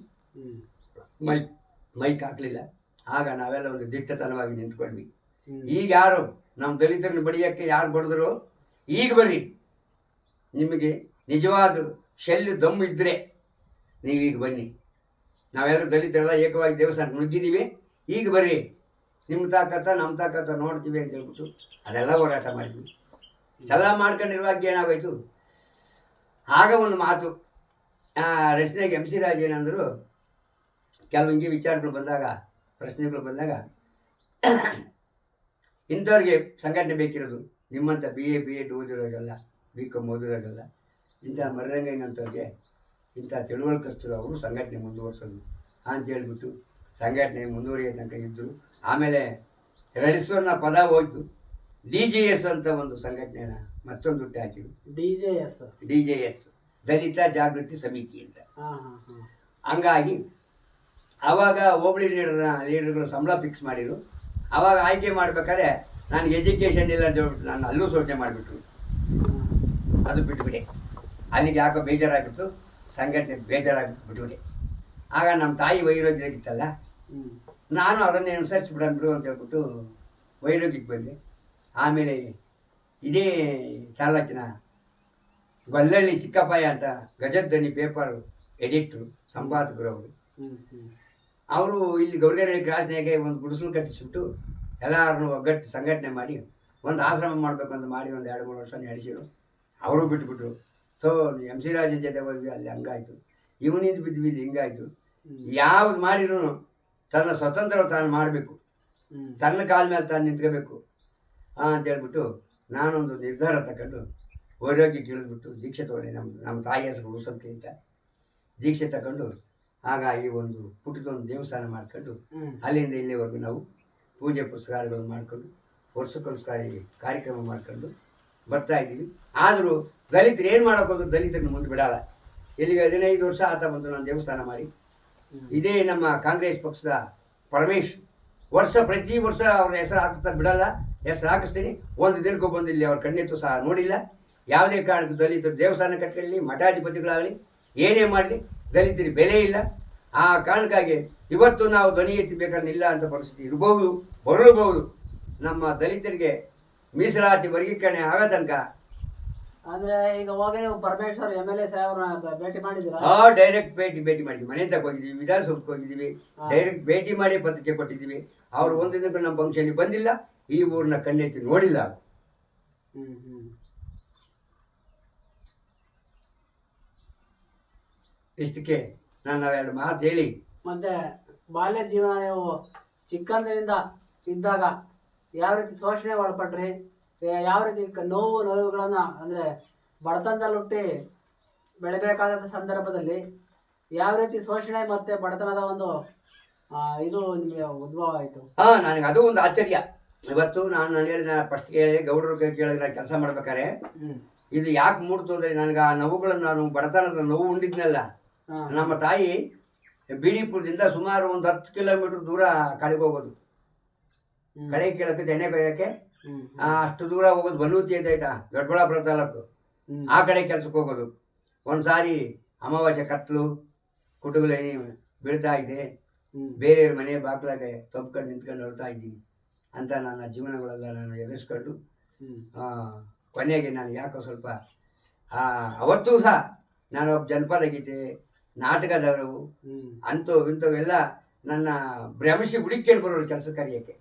ಮೈಕ್ ಹಾಕಲಿಲ್ಲ. ಆಗ ನಾವೆಲ್ಲ ಒಂದು ದಿಟ್ಟತನವಾಗಿ ನಿಂತ್ಕೊಂಡ್ವಿ. ಈಗ ಯಾರು ನಮ್ಮ ದಲಿತರನ್ನ ಬಡಿಯೋಕ್ಕೆ ಯಾರು ಬಡಿದ್ರು, ಈಗ ಬರ್ರಿ, ನಿಮಗೆ ನಿಜವಾದ ಶೆಲ್ಲು ದಮ್ಮು ಇದ್ದರೆ ನೀವೀಗ ಬನ್ನಿ, ನಾವೆಲ್ಲರೂ ದಲಿತರೆಲ್ಲ ಏಕವಾಗಿ ದೇವಸ್ಥಾನಕ್ಕೆ ನುಗ್ಗಿದ್ದೀವಿ, ಈಗ ಬರ್ರಿ ನಿಮ್ಮ ತಾಕತ್ತ ನಮ್ಮ ತಾಕತ್ತ ನೋಡ್ತೀವಿ ಅಂತ ಹೇಳ್ಬಿಟ್ಟು ಅದೆಲ್ಲ ಹೋರಾಟ ಮಾಡಿದ್ವಿ. ಎಲ್ಲ ಮಾಡ್ಕೊಂಡಿರುವಾಗ ಏನಾಗೋಯ್ತು, ಆಗ ಒಂದು ಮಾತು ರಚನೆಗೆ MC ರಾಜ್ ಏನಂದರು, ಕೆಲವು ಹಿಂಗೆ ವಿಚಾರಗಳು ಬಂದಾಗ, ಪ್ರಶ್ನೆಗಳು ಬಂದಾಗ, ಇಂಥವ್ರಿಗೆ ಸಂಘಟನೆ ಬೇಕಿರೋದು ನಿಮ್ಮಂಥ BA BEd ಓದಿರೋರಲ್ಲ, BCom ಓದಿರೋರಲ್ಲ, ಇಂಥ ಮರಿರಂಗಯ್ಯನಂಥವ್ರಿಗೆ ಇಂಥ ತಿಳುವಳಿಕಸ್ತರು ಅವರು ಸಂಘಟನೆ ಮುಂದುವರ್ಸೋದು ಅಂತ ಹೇಳ್ಬಿಟ್ಟು ಸಂಘಟನೆ ಮುಂದುವರಿಯೋ ತನಕ ಇದ್ದರು. ಆಮೇಲೆ ರೆಡಿಸೋನ್ನ ಪದ ಹೋಯ್ತು, DJS ಅಂತ ಒಂದು ಸಂಘಟನೆನ ಮತ್ತೊಂದು ಹುಟ್ಟಿ ಹಾಕಿದ್ರು. DJS ದಲಿತ ಜಾಗೃತಿ ಸಮಿತಿ ಅಂತ. ಹಂಗಾಗಿ ಆವಾಗ ಹೋಬಳಿ ಲೀಡರ್ಗಳು ಸಂಬಳ ಫಿಕ್ಸ್ ಮಾಡಿದ್ರು. ಆವಾಗ ಆಯ್ಕೆ ಮಾಡ್ಬೇಕಾದ್ರೆ ನನಗೆ ಎಜುಕೇಷನ್ ಇಲ್ಲ ಅಂತ ಹೇಳ್ಬಿಟ್ಟು ನಾನು ಅಲ್ಲೂ ಸೋಚನೆ ಮಾಡಿಬಿಟ್ರು. ಅದು ಬಿಟ್ಬಿಟ್ಟೆ. ಅಲ್ಲಿಗೆ ಯಾಕೋ ಬೇಜಾರಾಗಿತ್ತು, ಸಂಘಟನೆ ಬೇಜಾರಾಗಿಬಿಟ್ಬಿಟ್ಟೆ. ಆಗ ನಮ್ಮ ತಾಯಿ ವೈರೋಗ್ಯವಾಗಿತ್ತಲ್ಲ, ನಾನು ಅದನ್ನೇ ಅನುಸರಿಸ್ಬಿಡಂಬಿಡು ಅಂತ ಹೇಳ್ಬಿಟ್ಟು ವೈರೋಗ್ಯಕ್ಕೆ ಬಂದೆ. ಆಮೇಲೆ ಇದೇ ತಾಲೂಕಿನ ಗೊಲ್ಲಳ್ಳಿ ಚಿಕ್ಕಪ್ಪಯ್ಯ ಅಂತ ಗಜಧ್ವನಿ ಪೇಪರ್ ಎಡಿಟ್ರು, ಸಂಪಾದಕರು ಅವರು ಇಲ್ಲಿ ಗೌರಿಗೆರೆ ಕ್ರಾಸ್ನಾಗೆ ಒಂದು ಗುಡಿಸಲು ಕಟ್ಟಿಸ್ಬಿಟ್ಟು ಎಲ್ಲರನ್ನೂ ಒಗ್ಗಟ್ಟು ಸಂಘಟನೆ ಮಾಡಿ ಒಂದು ಆಶ್ರಮ ಮಾಡಬೇಕಂತ ಮಾಡಿ ಒಂದು 2-3 ವರ್ಷ ನಡೆಸಿರು. ಅವರು ಬಿಟ್ಬಿಟ್ರು. ಸೊ MC ರಾಜನ ಜೊತೆ ಹೋದ್ವಿ, ಅಲ್ಲಿ ಹಂಗಾಯ್ತು. ಇವನಿಂದ ಬಿದ್ವಿ, ಇಲ್ಲಿ ಹಿಂಗಾಯ್ತು. ಯಾವ್ದು ಮಾಡಿದ್ರು ತನ್ನ ಸ್ವತಂತ್ರ ತಾನು ಮಾಡಬೇಕು, ತನ್ನ ಕಾಲ ಮೇಲೆ ತಾನು ನಿಂತ್ಕೋಬೇಕು ಅಂತ ಹೇಳ್ಬಿಟ್ಟು ನಾನೊಂದು ನಿರ್ಧಾರ ತಗೊಂಡು ವೈರಾಗ್ಯಕ್ಕೆ ಇಳಿದ್ಬಿಟ್ಟು ದೀಕ್ಷೆ ತಗೊಂಡೆ. ನಮ್ಮ ತಾಯಿ ಹೆಸರು ಉಳಿಸೋಕ್ಕೆ ಅಂತ ದೀಕ್ಷೆ ತಗೊಂಡು ಆಗ ಈ ಒಂದು ಪುಟ್ಟದೊಂದು ದೇವಸ್ಥಾನ ಮಾಡ್ಕೊಂಡು ಅಲ್ಲಿಂದ ಇಲ್ಲಿವರೆಗೂ ನಾವು ಪೂಜೆ ಪುರಸ್ಕಾರಗಳು ಮಾಡಿಕೊಂಡು ವರ್ಷಕ್ಕೊಂದ್ಸಾರಿ ಕಾರ್ಯಕ್ರಮ ಮಾಡ್ಕೊಂಡು ಬರ್ತಾ ಇದ್ದೀವಿ. ಆದರೂ ದಲಿತರು ಏನು ಮಾಡೋಕ್ಕೋದ್ರು ದಲಿತರನ್ನ ಮುಂದೆ ಬಿಡಲ್ಲ. ಇಲ್ಲಿಗೆ 15 ವರ್ಷ ಆತ ಬಂದು ನಾನು ದೇವಸ್ಥಾನ ಮಾಡಿ, ಇದೇ ನಮ್ಮ ಕಾಂಗ್ರೆಸ್ ಪಕ್ಷದ ಪರಮೇಶ್ ಪ್ರತಿ ವರ್ಷ ಅವ್ರ ಹೆಸರು ಹಾಕ್ತಾರೆ, ಬಿಡಲ್ಲ, ಹೆಸರು ಹಾಕಿಸ್ತೀನಿ. ಒಂದು ದಿನಕ್ಕೂ ಬಂದು ಇಲ್ಲಿ ಅವ್ರ ಕಣ್ಣೆತ್ತು ಸಹ ನೋಡಿಲ್ಲ. ಯಾವುದೇ ಕಾರಣಕ್ಕೂ ದಲಿತರು ದೇವಸ್ಥಾನ ಕಟ್ಕೊಳ್ಳಿ, ಮಠಾಧಿಪತಿಗಳಾಗಲಿ, ಏನೇ ಮಾಡಲಿ ದಲಿತರಿಗೆ ಬೆಲೆ ಇಲ್ಲ. ಆ ಕಾರಣಕ್ಕಾಗಿ ಇವತ್ತು ನಾವು ಧ್ವನಿ ಎತ್ತಬೇಕಾದ್ರೆ ಇಲ್ಲ ಅಂತ ಪರಿಸ್ಥಿತಿ ಇರಬಹುದು, ಬರಲಬಹುದು. ನಮ್ಮ ದಲಿತರಿಗೆ ಮೀಸಲಾತಿ ವರ್ಗೀಕರಣೆ ಆಗೋ ತನಕ ಅಂದ್ರೆ ಈಗ ಹೋಗಿ ನೀವು ಪರಮೇಶ್ವರ್ MLA ಸಾಹೇಬ್ರನ್ನ ಭೇಟಿ ಮಾಡಿದ್ದೀರಾ? ಡೈರೆಕ್ಟ್ ಭೇಟಿ ಮಾಡಿದ್ವಿ, ಮನೆ ತಗ ಹೋಗಿದ್ದೀವಿ, ವಿಧಾನಸೌಧಕ್ಕೆ ಹೋಗಿದ್ದೀವಿ, ಡೈರೆಕ್ಟ್ ಭೇಟಿ ಮಾಡಿ ಪತ್ರಿಕೆ ಕೊಟ್ಟಿದ್ದೀವಿ. ಅವರು ಒಂದು ದಿನಕ್ಕೂ ನಮ್ಮ ಫಂಕ್ಷನ್ಗೆ ಬಂದಿಲ್ಲ, ಈ ಊರನ್ನ ಕಣ್ಣೆತ್ತಿ ನೋಡಿಲ್ಲ. ಇಷ್ಟಕ್ಕೆ ನಾನು 2 ಮಾತು ಹೇಳಿ. ಮತ್ತೆ ಬಾಲ್ಯ ಜೀವನ ನೀವು ಚಿಕ್ಕಂದಿನಿಂದ ಇದ್ದಾಗ ಯಾವ ರೀತಿ ಶೋಷಣೆ ಒಳಪಟ್ರಿ, ಯಾವ ರೀತಿ ನೋವು ನಲಿವುಗಳನ್ನ ಅಂದ್ರೆ ಬಡತನದಲ್ಲಿ ಹುಟ್ಟಿ ಬೆಳಿಬೇಕಾದ ಸಂದರ್ಭದಲ್ಲಿ ಯಾವ ರೀತಿ ಶೋಷಣೆ ಮತ್ತೆ ಬಡತನದ ಒಂದು ಇದು ನಿಮಗೆ ಉದ್ಭವ ಆಯಿತು? ನನಗೆ ಅದು ಒಂದು ಆಶ್ಚರ್ಯ. ಇವತ್ತು ನಾನು ಹೇಳಿದ ಫಸ್ಟ್ ಗೌಡರು ಕೇಳಿದ್ರೆ ಕೆಲಸ ಮಾಡ್ಬೇಕಾರೆ ಇದು ಯಾಕೆ ಮೂಡ್ತು ಅಂದ್ರೆ ನನಗೆ ಆ ನೋವುಗಳನ್ನು, ನಾನು ಬಡತನದ ನೋವು ಉಂಡಿದ್ನಲ್ಲ. ನಮ್ಮ ತಾಯಿ ಬಿಡಿಪುರದಿಂದ ಸುಮಾರು ಒಂದು 10 ಕಿಲೋಮೀಟರ್ ದೂರ ಕಳೆಗೆ ಹೋಗೋದು, ಕಳೆ ಕೇಳಕ್ಕೆ ತೆನೆ ಕೊಯ್ಯಕ್ಕೆ ಅಷ್ಟು ದೂರ ಹೋಗೋದು. ಬನ್ನೂತಿ ಅಂತ ಆಯ್ತಾ, ದೊಡ್ಡಬಳ್ಳಾಪುರ ತಾಲೂಕು, ಆ ಕಡೆ ಕೆಲ್ಸಕ್ಕೆ ಹೋಗೋದು. ಒಂದ್ಸಾರಿ ಅಮಾವಾಸ್ಯೆ ಕತ್ಲು ಕುಟುಗಲೇನಿ ಬೀಳ್ತಾ ಇದೆ, ಬೇರೆಯವ್ರ ಮನೆ ಬಾಗ್ಲಾಗೆ ತೊಂಬ್ಕೊಂಡು ನಿಂತ್ಕೊಂಡು ಹೊಳ್ತಾ ಇದ್ದೀನಿ ಅಂತ ನನ್ನ ಜೀವನಗಳೆಲ್ಲ ನಾನು ಎದುರಿಸ್ಕೊಂಡು ಕೊನೆಗೆ ನಾನು ಯಾಕೋ ಸ್ವಲ್ಪ ಅವತ್ತೂ ಸಹ ನಾನು ಒಬ್ಬ ಜನಪದ ಗೀತೆ ನಾಟಕದವರು ಇಂಥವೆಲ್ಲ ನನ್ನ ಭ್ರಮಿಸಿ ಹುಡುಕೇಳಿ ಬರೋರು ಕೆಲಸ ಕರೆಯೋಕ್ಕೆ.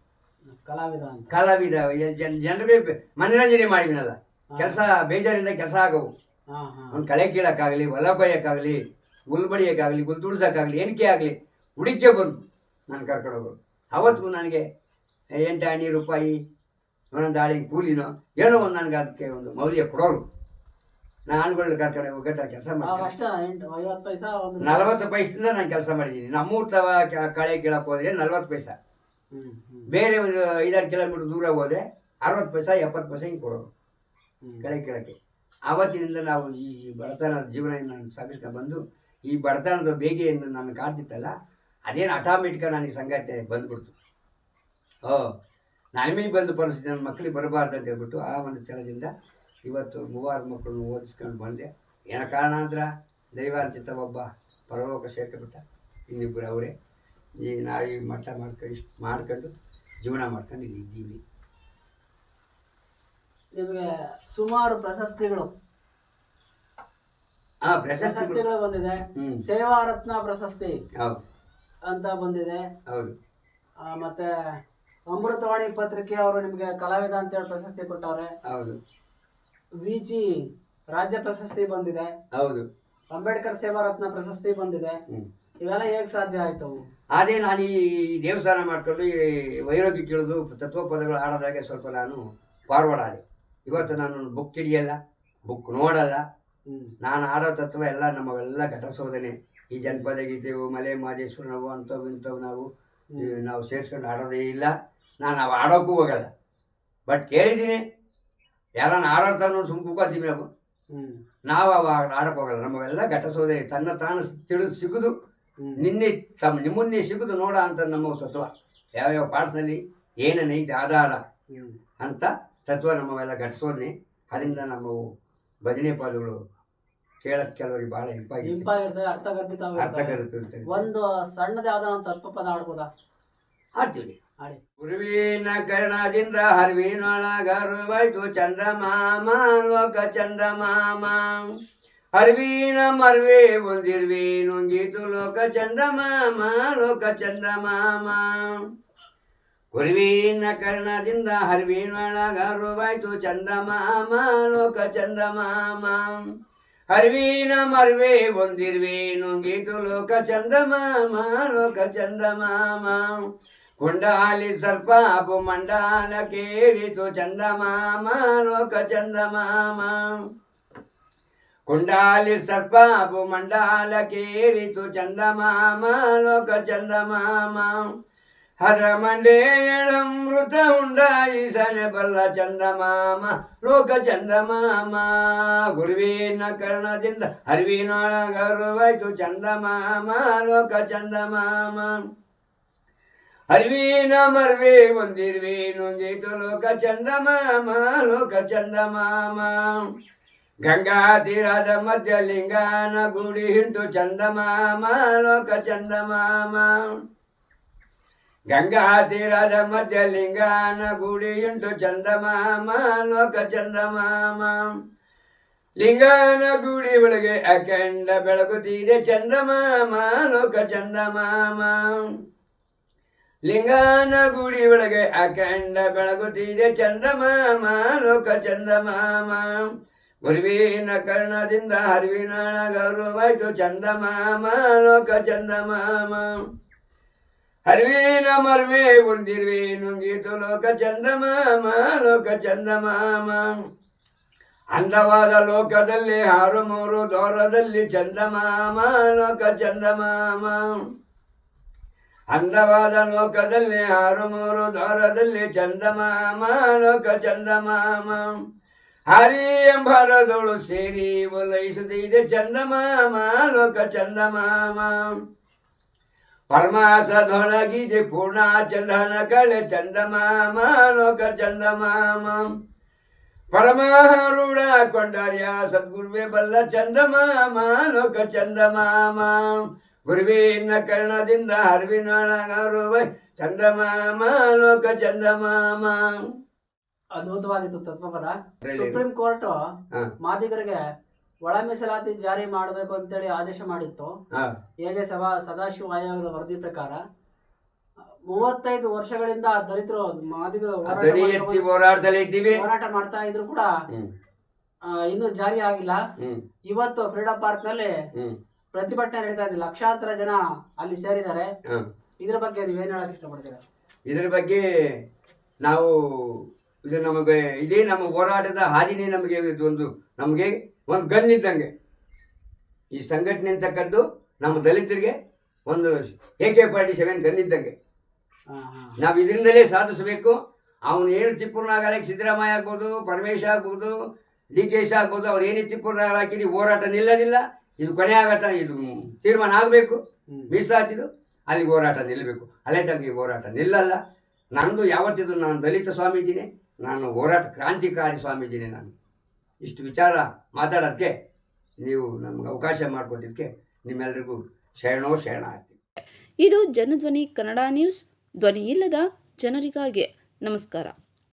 ಕಲಾವಿದ ಜನರಿಗೆ ಮನರಂಜನೆ ಮಾಡಿದ್ನಲ್ಲ, ಕೆಲಸ ಬೇಜಾರಿಂದ ಕೆಲಸ ಆಗವು. ಒಂದು ಕಳೆ ಕೀಳಕ್ಕಾಗಲಿ, ಹೊಲ ಕೊಯ್ಯಕ್ಕಾಗಲಿ, ಹುಲ್ ಬಡಿಯೋಕ್ಕಾಗಲಿ, ಹುಲ್ ತುಳ್ಸೋಕ್ಕಾಗಲಿ, ಏನಕ್ಕೆ ಆಗಲಿ ಹುಡುಕೇ ಬಂದು ನಾನು ಕರ್ಕೊಂಡು ಹೋಗೋರು. ಅವತ್ತಿಗೂ ನನಗೆ 8 ಆಣಿ ರೂಪಾಯಿ ಒಂದೊಂದು ಆಳಿಗೆ ಕೂಲಿನೋ ಏನೋ ಒಂದು ನನಗೆ ಅದಕ್ಕೆ ಒಂದು ಮೌಲ್ಯ ಕೊಡೋರು. ನಾನುಗಳು ಕರ್ಕಡೆ ಒಗ್ಗಟ್ಟ ಕೆಲಸ ಮಾಡಿ 40 ಪೈಸದಿಂದ ನಾನು ಕೆಲಸ ಮಾಡಿದ್ದೀನಿ. ನಮ್ಮೂರ್ ತವ ಕಳೆ ಕೀಳಕ್ಕೆ ಹೋದ್ರೆ 40 ಪೈಸಾ, ಬೇರೆ ಒಂದು 5-6 ಕಿಲೋಮೀಟರ್ ದೂರ ಹೋದ್ರೆ 60 ಪೈಸಾ 70 ಪೈಸಾ ಹಿಂಗೆ ಕೊಡೋರು ಕಳೆ ಕೀಳಕ್ಕೆ. ಆವತ್ತಿನಿಂದ ನಾವು ಈ ಬಡತನದ ಜೀವನ ನಾನು ಸಾಗಿಸ್ಕೊಂಡು ಬಂದು ಈ ಬಡತನದ ಬೇಗೆಯನ್ನು ನಾನು ಕಾಡ್ತಿತ್ತಲ್ಲ, ಅದೇನು ಆಟೋಮೆಟಿಕ್ ನನಗೆ ಸಂಘಟನೆ ಬಂದ್ಬಿಡ್ತು. ನನಗೆ ಬಂದು ಪರಿಸ್ಥಿತಿ ನನ್ನ ಮಕ್ಕಳಿಗೆ ಬರಬಾರ್ದು ಅಂತ ಹೇಳ್ಬಿಟ್ಟು ಆ ಒಂದು ಛಲದಿಂದ ಇವತ್ತು 3 ಮಕ್ಕಳನ್ನು ಓದಿಸ್ಕೊಂಡು ಬಂದೆ. ಏನೋ ಕಾರಣಾಂತರ ದೈವಾಂಚಿತ ಒಬ್ಬ ಪರಲೋಕ ಸೇರ್ಕೊಂಡ್ಬಿಟ್ಟ, ಇನ್ನಿಬ್ಬರು ಅವರೇ. ಈಗ ನಾವು ಈ ಮಠ ಮಾಡ್ಕೊಂಡು ಜೀವನ ಮಾಡ್ಕೊಂಡು ಇಲ್ಲಿ ಇದ್ದೀವಿ. ನಿಮಗೆ ಸುಮಾರು ಪ್ರಶಸ್ತಿಗಳು ಬಂದಿದೆ. ಸೇವಾ ರತ್ನ ಪ್ರಶಸ್ತಿ, ಅಂತ ಬಂದಿದೆ. ಹೌದು. ಮತ್ತೆ ಅಮೃತವಾಣಿ ಪತ್ರಿಕೆ ಅವರು ನಿಮಗೆ ಕಲಾವಿದ ಅಂತೇಳಿ ಪ್ರಶಸ್ತಿ ಕೊಟ್ಟವ್ರೆ. ಹೌದು. ವಿಜಿ ರಾಜ್ಯ ಪ್ರಶಸ್ತಿ ಬಂದಿದೆ. ಹೌದು. ಅಂಬೇಡ್ಕರ್ ಸೇವಾ ರತ್ನ ಪ್ರಶಸ್ತಿ ಬಂದಿದೆ. ಇವೆಲ್ಲ ಹೇಗೆ ಸಾಧ್ಯ ಆಯ್ತು? ಅದೇ ನಾನು ಈ ದೇವಸ್ಥಾನ ಮಾಡ್ಕೊಂಡು ಈ ವೈರೋಗ್ಯ ತಿಳಿದು ತತ್ವ ಪದಗಳು ಆಡೋದಾಗೆ ಸ್ವಲ್ಪ ನಾನು ಫಾರ್ವರ್ಡ್ ಆದೆ. ಇವತ್ತು ನಾನು ಬುಕ್ ಹಿಡಿಯಲ್ಲ, ಬುಕ್ ನೋಡಲ್ಲ. ನಾನು ಆಡೋ ತತ್ವ ಎಲ್ಲ ನಮಗೆಲ್ಲ ಘಟಸೋದನೆ. ಈ ಜನಪದ ಗೀತೆವು, ಮಲೆ ಮಾದೇಶ್ವರ ನಾವು ಅಂಥವು ಇಂಥವು ನಾವು ಸೇರಿಸ್ಕೊಂಡು ಆಡೋದೇ ಇಲ್ಲ. ನಾನು ಅವು ಆಡೋಕ್ಕೂ ಹೋಗಲ್ಲ. ಬಟ್ ಕೇಳಿದ್ದೀನಿ, ಯಾರನ್ನ ಆಡಾಡ್ತಾನೋ ಸುಮ್ಮ ಕೂಕೋತೀವಿ ನಾವು ಅವಾಗ ಆಡಕ್ಕೆ ಹೋಗಲ್ಲ. ನಮಗೆಲ್ಲ ಘಟಸೋದನೆ, ತನ್ನ ತಾನು ತಿಳಿದು ಸಿಗುದು ನಿಮ್ಮನ್ನೇ ಸಿಗುದು ನೋಡ ಅಂತ ನಮ್ಮ ತತ್ವ. ಯಾವ್ಯಾವ ಪಾರ್ಟ್ಸ್ನಲ್ಲಿ ಏನೈತೆ ಆಧಾರ ಅಂತ ತತ್ವ ನಮ್ಮವೆಲ್ಲ ಘಟಿಸೋದನೆ. ಅದರಿಂದ ನಮ್ಮ ಭಜನೆ ಪದಗಳು ಕೇಳಕ್ಕೆ ಕೆಲವರಿಗೆ ಬಹಳ ಇಂಪಾಗಿರ್ತದೆ, ಅರ್ಥಗರ್ಭಿತ. ಒಂದು ಸಣ್ಣದ ಯಾವ್ದೋ ಒಂದು ತತ್ವ ಪದ ಆಡ್ಬೋದಾ? ಆಡ್ತೀವಿ. ಆಡಿ. ಗುರುವಿನ ಕರ್ಣದಿಂದ ಹರಿವಿನೊಳಗರುವಾಯ್ತು ಚಂದಮಾಮ ಲೋಕ ಚಂದಮಾಮ. ಹರಿವಿನ ಮರ್ವೆ ಒಂದಿರ್ವಿ ನುಂಗಿತು ಲೋಕ ಚಂದಮಾಮ ಲೋಕ ಚಂದಮಾಮ. ಗುರುವಿನ ಕರ್ಣದಿಂದ ಹರಿವಿನೊಳಗರುವಾಯ್ತು ಚಂದಮಾಮ ಲೋಕ ಚಂದಮಾಮ. ಹರಿವಿನ ಮರ್ವೆ ಒಂದಿರ್ವಿ ನುಂಗಿತು ಲೋಕ ಚಂದಮಾಮ ಲೋಕ ಚಂದಮಾಮ. ಕುಂಡಾಲಿ ಸರ್ಪಾಪು ಮಂಡಾಲ ಕೇರಿತು ಚಂದಮಾಮ ಲೋಕ ಚಂದಮಾಮ. ಕುಂಡಾಲಿ ಸರ್ಪಾಪು ಮಂಡಾಲ ಕೇರಿತು ಚಂದಮಾಮ ಲೋಕ ಚಂದಮಾಮ. ಹದ್ರ ಮಂಡೇಳಮೃತ ಉಂಡಾಯಿಸನೆ ಬಲ್ಲ ಚಂದಮಾಮ ಲೋಕ ಚಂದಮಾಮ. ಗುರುವಿನ ಕರ್ಣದಿಂದ ಹರಿವಿನೊಳಗರುವಾಯ್ತು ಚಂದಮಾಮ ಲೋಕ ಚಂದಮಾಮ. ಹರಿವಿನ ಮರ್ವೆ ಒಂದಿರ್ವಿ ನುಂಗಿತು ಲೋಕ ಚಂದಮಾಮ ಲೋಕ ಚಂದಮಾಮ. ಗಂಗಾ ತೀರದ ಮಧ್ಯಲಿಂಗನ ಗುಡಿ ಹಿಂಟು ಚಂದಮಾಮ ಲೋಕ ಚಂದಮಾಮ. ಗಂಗಾ ತೀರದ ಮಧ್ಯಲಿಂಗನ ಗುಡಿ ಹಿಂಟು ಚಂದಮಾಮ ಲೋಕ ಚಂದಮಾಮ. ಲಿಂಗನ ಗುಡಿ ಒಳಗೆ ಅಖಂಡ ಬೆಳಗುತ್ತಿದೆ ಚಂದಮಾಮ ಲೋಕ ಚಂದಮಾಮ. ಲಿಂಗನ ಗುಡಿ ಒಳಗೆ ಅಖಂಡ ಬೆಳಗುತ್ತಿದೆ ಚಂದಮಾಮ ಲೋಕ ಚಂದಮಾಮ. ಗುರುವಿನ ಕರ್ಣದಿಂದ ಹರಿವಿನೊಳಗರುವಾಯ್ತು ಚಂದಮಾಮ ಲೋಕ ಚಂದಮಾಮ. ಹರಿವಿನ ಮರ್ವೆ ಒಂದಿರ್ವಿ ನುಂಗಿತು ಲೋಕ ಚಂದಮಾಮ ಲೋಕ ಚಂದಮಾಮ. ಅಂದವಾದ ಲೋಕದಲ್ಲಿ 6 ದೂರದಲ್ಲಿ ಚಂದಮಾಮ ಲೋಕ ಚಂದಮಾಮ. ಅಂದವಾದ ಲೋಕದಲ್ಲಿ 6 ದೂರದಲ್ಲಿ ಚಂದಮಾಮ ಲೋಕ ಚಂದಮಾಮ. ಹರಿ ಎಂಬರದೊಳು ಸೇರಿ ಒಲೈಸುತ್ತಿದೆ ಚಂದಮಾಮ ಲೋಕ ಚಂದಮಾಮ. ಪರಮಾಸದೊಳಗಿದೆ ಪೂರ್ಣ ಚಂದ್ರನ ಕಳೆ ಚಂದಮಾಮ ಲೋಕ ಚಂದಮಾಮ. ಪರಮಾರೂಢ ಕೊಂಡಾರ್ಯ ಸದ್ಗುರುವೆ ಬಲ್ಲ ಚಂದಮಾಮ ಲೋಕ ಚಂದಮಾಮ. ಗುರುವಿನ ಕರ್ಣದಿಂದ ಹರಿವಿನೊಳಗರುವಾಯ್ತು ಚಂದಮಾಮ ಲೋಕ ಚಂದಮಾಮ. ಅದ್ಭುತವಾಗಿತ್ತು ತತ್ವಪದ. ಸುಪ್ರೀಂ ಕೋರ್ಟ್ ಮಾದಿಗರಿಗೆ ಒಳ ಮೀಸಲಾತಿ ಜಾರಿ ಮಾಡಬೇಕು ಅಂತೇಳಿ ಆದೇಶ ಮಾಡಿತ್ತು. ಎಜೆ ಸದಾಶಿವ ಆಯೋಗದ ವರದಿ ಪ್ರಕಾರ 35 ವರ್ಷಗಳಿಂದ ದಲಿತರು ಮಾದಿಗರು ಹೋರಾಟ ಮಾಡ್ತಾ ಇದ್ರು ಕೂಡ ಇನ್ನೂ ಜಾರಿ ಆಗಿಲ್ಲ. ಇವತ್ತು ಫ್ರೀಡಂ ಪಾರ್ಕ್ ನಲ್ಲಿ ಪ್ರತಿಭಟನೆ ನಡೀತಾ ಇದೆ. ಲಕ್ಷಾಂತರ ಜನ ಅಲ್ಲಿ ಸೇರಿದ್ದಾರೆ. ಇದ್ರ ಬಗ್ಗೆ ನೀವೇನ್ ಹೇಳಕ್ ಇಷ್ಟಪಡ್ತೀರಾ? ಇದ್ರ ಬಗ್ಗೆ ನಾವು ಇದು ನಮಗೆ ಇದೇ ನಮ್ಮ ಹೋರಾಟದ ಹಾದಿನೇ ನಮಗೆ ಒಂದು ಗನ್ ಇದ್ದಂಗೆ. ಈ ಸಂಘಟನೆ ಅಂತಕ್ಕದ್ದು ನಮ್ಮ ದಲಿತರಿಗೆ ಒಂದು AK-47 ಗನ್ ಇದ್ದಂಗೆ. ನಾವು ಇದರಿಂದಲೇ ಸಾಧಿಸಬೇಕು. ಅವನು ಏನು ತಿಪ್ಪೂರ್ನಾಗಲಿಕ್ಕೆ ಸಿದ್ದರಾಮಯ್ಯ ಆಗ್ಬೋದು, ಪರಮೇಶ್ ಆಗ್ಬೋದು, DK ಆಗ್ಬೋದು, ಅವ್ರು ಏನೇ ತಿಪ್ಪೂರ್ನಾಗ ಹಾಕಿದ್ದು ಹೋರಾಟ ನಿಲ್ಲೋದಿಲ್ಲ. ಇದು ಕೊನೆ ಆಗತ್ತ, ಇದು ತೀರ್ಮಾನ ಆಗಬೇಕು. ಮೀಸಲಾತಿದು ಅಲ್ಲಿ ಹೋರಾಟ ನಿಲ್ಲಬೇಕು. ಅಲ್ಲೇ ತನಕ ಈ ಹೋರಾಟ ನಿಲ್ಲಲ್ಲ. ನಂದು ಯಾವತ್ತಿದ್ರು ನಾನು ದಲಿತ ಸ್ವಾಮೀಜಿನೇ, ನಾನು ಹೋರಾಟ ಕ್ರಾಂತಿಕಾರಿ ಸ್ವಾಮೀಜಿನೇ. ನಾನು ಇಷ್ಟು ವಿಚಾರ ಮಾತಾಡೋಕ್ಕೆ ನೀವು ನಮ್ಗೆ ಅವಕಾಶ ಮಾಡಿಕೊಟ್ಟಿದ್ದಕ್ಕೆ ನಿಮ್ಮೆಲ್ಲರಿಗೂ ಶರಣೋ ಆಗ್ತೀನಿ. ಇದು ಜನಧ್ವನಿ ಕನ್ನಡ ನ್ಯೂಸ್, ಧ್ವನಿ ಇಲ್ಲದ ಜನರಿಗಾಗಿ. ನಮಸ್ಕಾರ.